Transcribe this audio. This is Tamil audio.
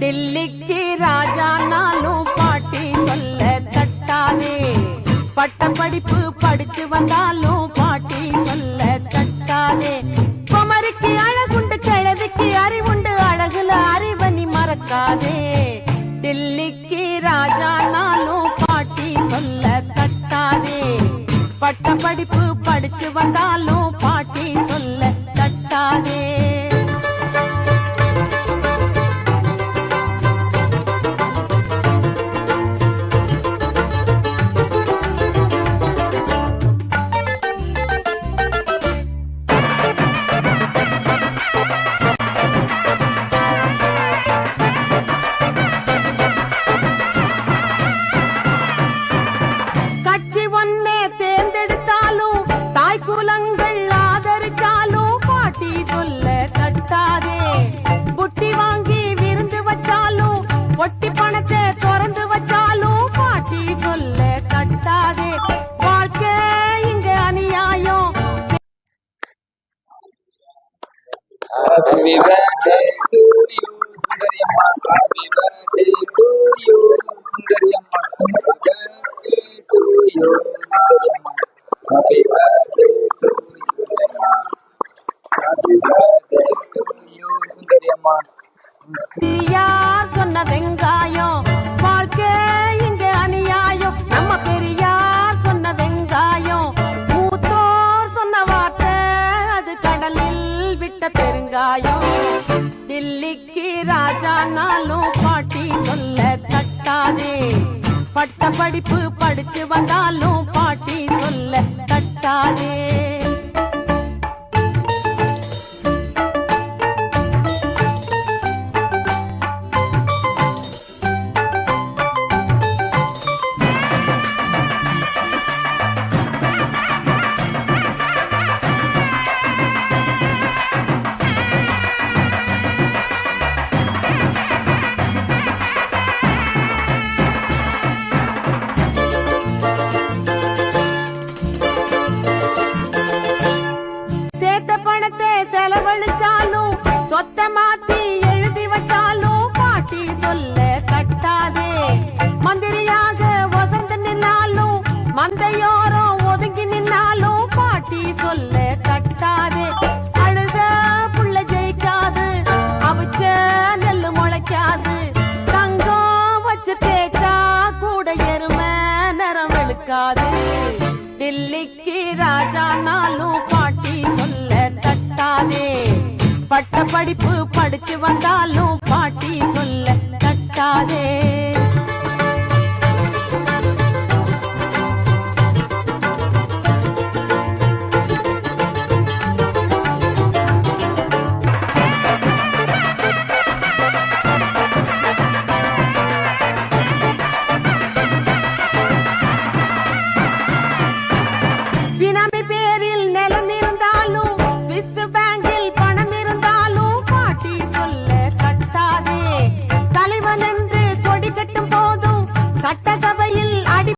தில்லிக்கு ராஜா நாளும் பாட்டி சொல்ல தட்டாதே. பட்ட படிப்பு படிச்சு வந்தாலும் பாட்டி சொல்ல தட்டாதே. குமரிக்கு அழகுண்டு கிழவிக்கு அறிவுண்டு அழகுல அறிவனி மறக்காதே. தில்லிக்கு ராஜா நாளும் பாட்டி சொல்ல தட்டாதே. பட்ட படிப்பு படிச்சு வந்தாலும் பாட்டி சொல்ல தட்டாதே. கட்சி ஒன்னே தேர்ந்தெடுத்தாலும் தாய் குலங்கள் ஆதரிச்சாலும் பாட்டி சொல்ல தட்டாதே. புட்டி வாங்கி விருந்து வச்சாலும் ஒட்டி பணத்தை திறந்து வச்சாலும் பாட்டி சொல்ல தட்டாதே. வாழ்க்கை இங்க அநியாயம். Happy birthday to you, Sundariyamma. Happy birthday to you, Sundariyamma. Happy birthday to you, Sundariyamma. Happy birthday to you, Sundariyamma. Happy birthday to you, Sundariyamma. Periyar சொன்ன வெங்காயம் வாழ்க்கை இங்க அநியாயம். நம்ம பெரியார் சொன்ன வெங்காயம் மூத்தோர் சொன்ன வார்த்தை அது கடலில் விட்ட பெருங்காயம். தில்லிக்கு ராஜா நாளும் பாட்டி சொல்ல தட்டாதே. பட்ட படிப்பு படிச்சு வந்தாலும் பாட்டி சொல்ல தட்டாதே. பணத்தை செலவழிச்சாலும் சொத்த மாத்தி எழுதி வச்சாலும் பாட்டி சொல்ல தட்டாதே. மந்திரியாக வசந்து நின்னாலும் மந்தையோரம் ஒதுங்கி நின்னாலும் பாட்டி சொல்ல தட்டாதே. அழுத புள்ள ஜெயிக்காது, அவிச்ச நெல்லு முளைக்காது, தங்கம் வச்சு தேய்ச்சா கூட எருமை நிறம் வெளுக்காது. தில்லிக்கு ராஜா நாளும் பாட்டி சொல்ல தட்டாதே. பட்ட படிப்பு படிச்சு வந்தாலும் பாட்டி சொல்ல தட்டாதே.